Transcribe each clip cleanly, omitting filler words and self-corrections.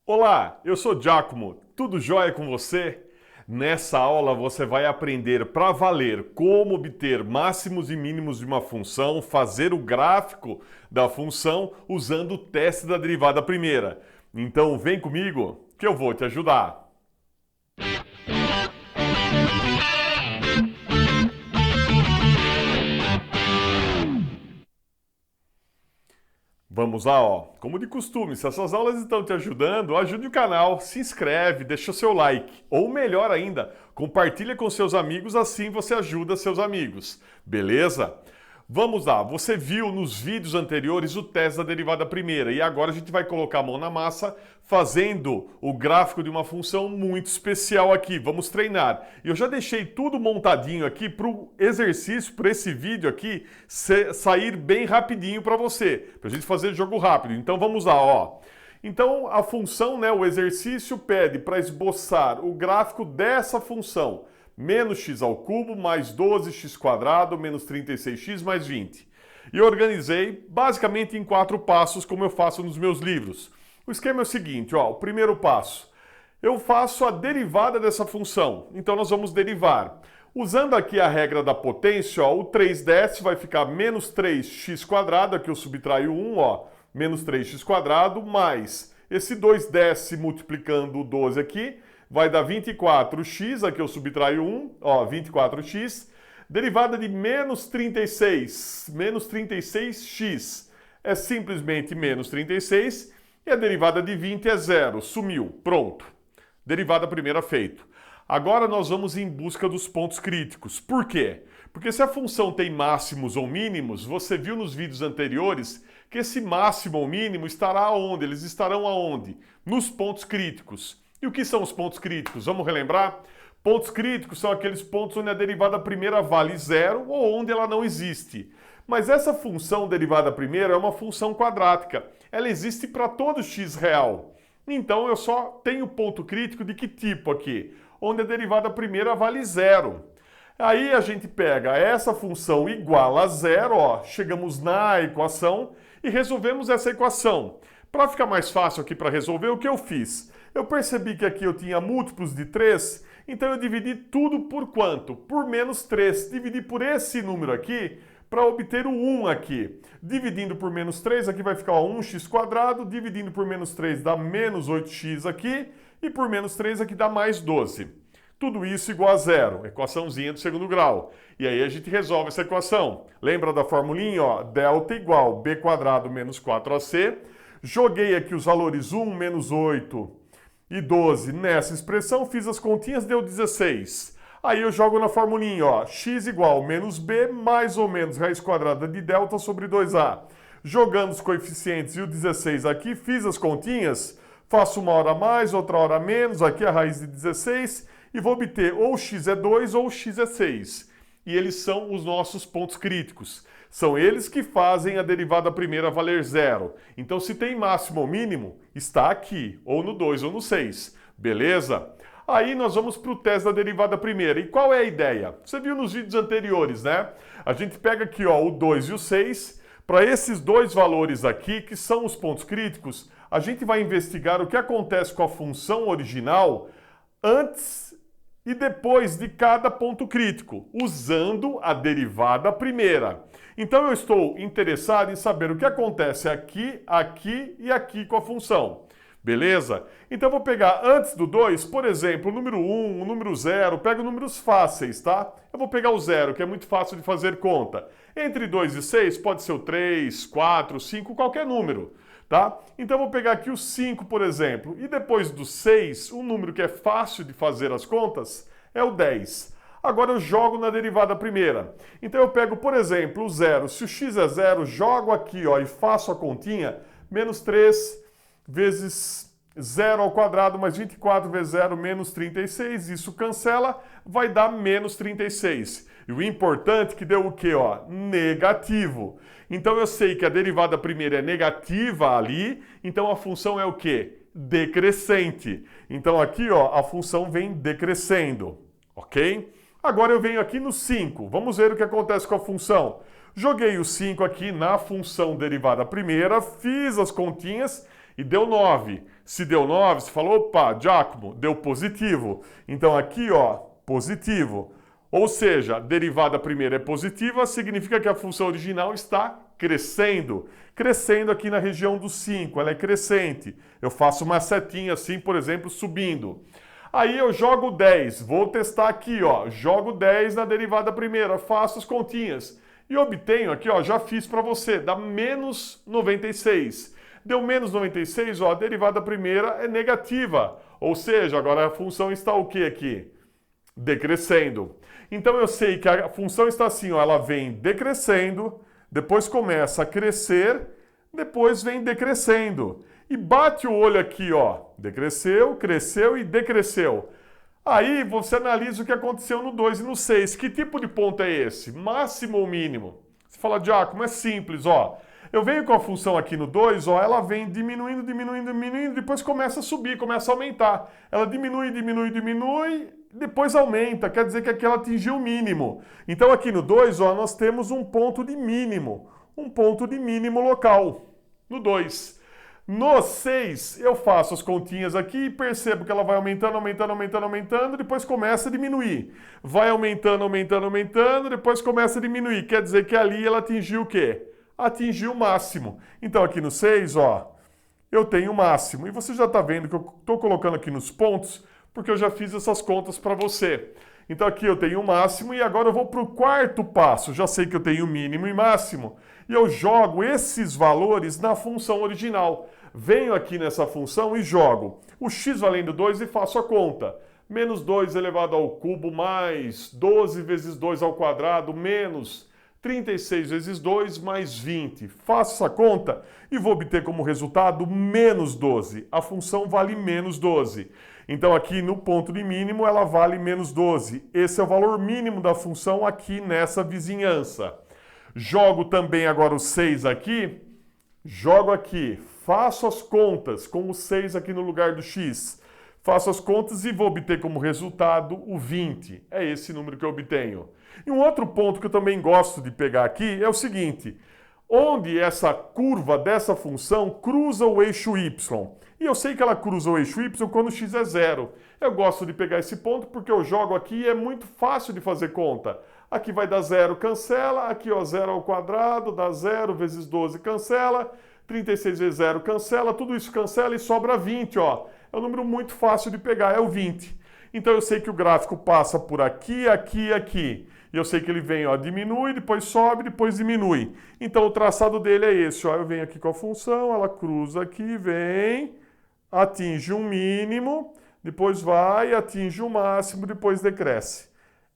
Olá, eu sou Giacomo, tudo jóia com você? Nessa aula você vai aprender para valer como obter máximos e mínimos de uma função, fazer o gráfico da função usando o teste da derivada primeira. Então vem comigo que eu vou te ajudar. Vamos lá, ó. Como de costume, se essas aulas estão te ajudando, ajude o canal, se inscreve, deixa o seu like. Ou melhor ainda, compartilha com seus amigos, assim você ajuda seus amigos. Beleza? Vamos lá, você viu nos vídeos anteriores o teste da derivada primeira e agora a gente vai colocar a mão na massa fazendo o gráfico de uma função muito especial aqui. Vamos treinar. E eu já deixei tudo montadinho aqui para o exercício, para esse vídeo aqui, sair bem rapidinho para você, para a gente fazer jogo rápido. Então vamos lá, ó. Então a função, o exercício pede para esboçar o gráfico dessa função. Menos x ao cubo mais 12x² menos 36x mais 20. E organizei basicamente em 4 passos, como eu faço nos meus livros. O esquema é o seguinte, ó, o primeiro passo. Eu faço a derivada dessa função. Então nós vamos derivar. Usando aqui a regra da potência, ó, o 3 vai ficar menos 3x², aqui eu subtraio 1, ó, menos 3x² mais esse 2 multiplicando o 12 aqui, vai dar 24x, aqui eu subtraio 1, ó, 24x, derivada de menos 36, menos 36x é simplesmente menos 36, e a derivada de 20 é zero, sumiu, pronto. Derivada primeira feito. Agora nós vamos em busca dos pontos críticos. Por quê? Porque se a função tem máximos ou mínimos, você viu nos vídeos anteriores que esse máximo ou mínimo estará aonde? Eles estarão aonde? Nos pontos críticos. E o que são os pontos críticos? Vamos relembrar? Pontos críticos são aqueles pontos onde a derivada primeira vale zero ou onde ela não existe. Mas essa função derivada primeira é uma função quadrática. Ela existe para todo x real. Então eu só tenho ponto crítico de que tipo aqui? Onde a derivada primeira vale zero. Aí a gente pega essa função igual a zero, ó, chegamos na equação e resolvemos essa equação. Para ficar mais fácil aqui para resolver, o que eu fiz? Eu percebi que aqui eu tinha múltiplos de 3, então eu dividi tudo por quanto? Por menos 3. Dividi por esse número aqui para obter o 1 aqui. Dividindo por menos 3, aqui vai ficar 1x², dividindo por menos 3 dá menos 8x aqui, e por menos 3 aqui dá mais 12. Tudo isso igual a zero, equaçãozinha do segundo grau. E aí a gente resolve essa equação. Lembra da formulinha? Ó, delta igual b² menos 4ac. Joguei aqui os valores 1, menos 8 e 12 nessa expressão, fiz as continhas, deu 16. Aí eu jogo na formulinha, ó, x igual menos b mais ou menos raiz quadrada de delta sobre 2a. Jogando os coeficientes e o 16 aqui, fiz as continhas, faço uma hora a mais, outra hora a menos, aqui a raiz de 16, e vou obter ou x é 2 ou x é 6. E eles são os nossos pontos críticos. São eles que fazem a derivada primeira valer zero. Então, se tem máximo ou mínimo, está aqui, ou no 2 ou no 6. Beleza? Aí nós vamos para o teste da derivada primeira. E qual é a ideia? Você viu nos vídeos anteriores, né? A gente pega aqui, ó, o 2 e o 6. Para esses dois valores aqui, que são os pontos críticos, a gente vai investigar o que acontece com a função original antes e depois de cada ponto crítico, usando a derivada primeira. Então eu estou interessado em saber o que acontece aqui, aqui e aqui com a função. Beleza? Então eu vou pegar antes do 2, por exemplo, o número 1, o número 0, pego números fáceis, tá? Eu vou pegar o 0, que é muito fácil de fazer conta. Entre 2 e 6 pode ser o 3, 4, 5, qualquer número. Tá? Então eu vou pegar aqui o 5, por exemplo, e depois do 6, um número que é fácil de fazer as contas é o 10. Agora eu jogo na derivada primeira. Então eu pego, por exemplo, o 0. Se o x é 0, jogo aqui, ó, e faço a continha, menos 3 vezes 0 ao quadrado mais 24 vezes 0 menos 36. Isso cancela, vai dar menos 36. E o importante é que deu o quê? Ó? Negativo. Então eu sei que a derivada primeira é negativa ali, então a função é o quê? Decrescente. Então aqui, ó, a função vem decrescendo, ok? Agora eu venho aqui no 5. Vamos ver o que acontece com a função. Joguei o 5 aqui na função derivada primeira, fiz as continhas e deu 9. Se deu 9, você falou, opa, Giacomo, deu positivo. Então aqui, ó, positivo. Ou seja, a derivada primeira é positiva, significa que a função original está crescendo. Crescendo aqui na região do 5, ela é crescente. Eu faço uma setinha assim, por exemplo, subindo. Aí eu jogo 10, vou testar aqui, ó, jogo 10 na derivada primeira, faço as continhas. E obtenho aqui, ó, já fiz para você, dá menos 96. Deu menos 96, ó, a derivada primeira é negativa. Ou seja, agora a função está o quê aqui? Decrescendo. Então eu sei que a função está assim, ó, ela vem decrescendo, depois começa a crescer, depois vem decrescendo. E bate o olho aqui, ó, decresceu, cresceu e decresceu. Aí você analisa o que aconteceu no 2 e no 6. Que tipo de ponto é esse? Máximo ou mínimo? Você fala, Giacomo, é simples, ó. Eu venho com a função aqui no 2, ó, ela vem diminuindo, diminuindo, diminuindo, depois começa a subir, começa a aumentar. Ela diminui, diminui, diminui, depois aumenta, quer dizer que aqui ela atingiu o mínimo. Então aqui no 2, ó, nós temos um ponto de mínimo local, no 2. No 6, eu faço as continhas aqui e percebo que ela vai aumentando, aumentando, aumentando, aumentando, depois começa a diminuir. Vai aumentando, aumentando, aumentando, depois começa a diminuir. Quer dizer que ali ela atingiu o quê? Atingiu o máximo. Então aqui no 6, ó, eu tenho o máximo. E você já está vendo que eu estou colocando aqui nos pontos, porque eu já fiz essas contas para você. Então aqui eu tenho o máximo e agora eu vou para o quarto passo. Já sei que eu tenho mínimo e máximo. E eu jogo esses valores na função original. Venho aqui nessa função e jogo o x valendo 2 e faço a conta. Menos 2 elevado ao cubo mais 12 vezes 2 ao quadrado menos 36 vezes 2 mais 20. Faço essa conta e vou obter como resultado menos 12. A função vale menos 12. Então aqui no ponto de mínimo ela vale menos 12. Esse é o valor mínimo da função aqui nessa vizinhança. Jogo também agora o 6 aqui. Jogo aqui. Faço as contas com o 6 aqui no lugar do x. Faço as contas e vou obter como resultado o 20. É esse número que eu obtenho. E um outro ponto que eu também gosto de pegar aqui é o seguinte. Onde essa curva dessa função cruza o eixo y. E eu sei que ela cruza o eixo y quando x é 0. Eu gosto de pegar esse ponto porque eu jogo aqui e é muito fácil de fazer conta. Aqui vai dar 0, cancela. Aqui, ó, 0 ao quadrado, dá 0 vezes 12, cancela. 36 vezes 0, cancela. Tudo isso cancela e sobra 20, ó. É um número muito fácil de pegar, é o 20. Então eu sei que o gráfico passa por aqui, aqui e aqui. E eu sei que ele vem, ó, diminui, depois sobe, depois diminui. Então o traçado dele é esse, ó. Eu venho aqui com a função, ela cruza aqui, vem, atinge um mínimo, depois vai, atinge o máximo, depois decresce.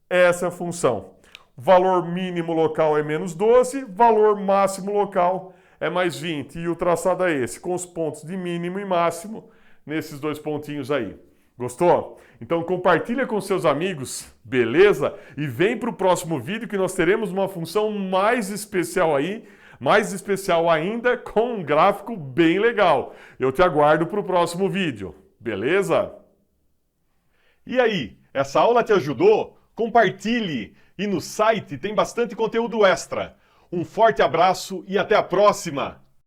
Essa é a função. Valor mínimo local é menos 12, valor máximo local é mais 20. E o traçado é esse, com os pontos de mínimo e máximo nesses dois pontinhos aí. Gostou? Então compartilha com seus amigos, beleza? E vem para o próximo vídeo que nós teremos uma função mais especial aí, mais especial ainda, com um gráfico bem legal. Eu te aguardo para o próximo vídeo, beleza? E aí, essa aula te ajudou? Compartilhe! E no site tem bastante conteúdo extra. Um forte abraço e até a próxima!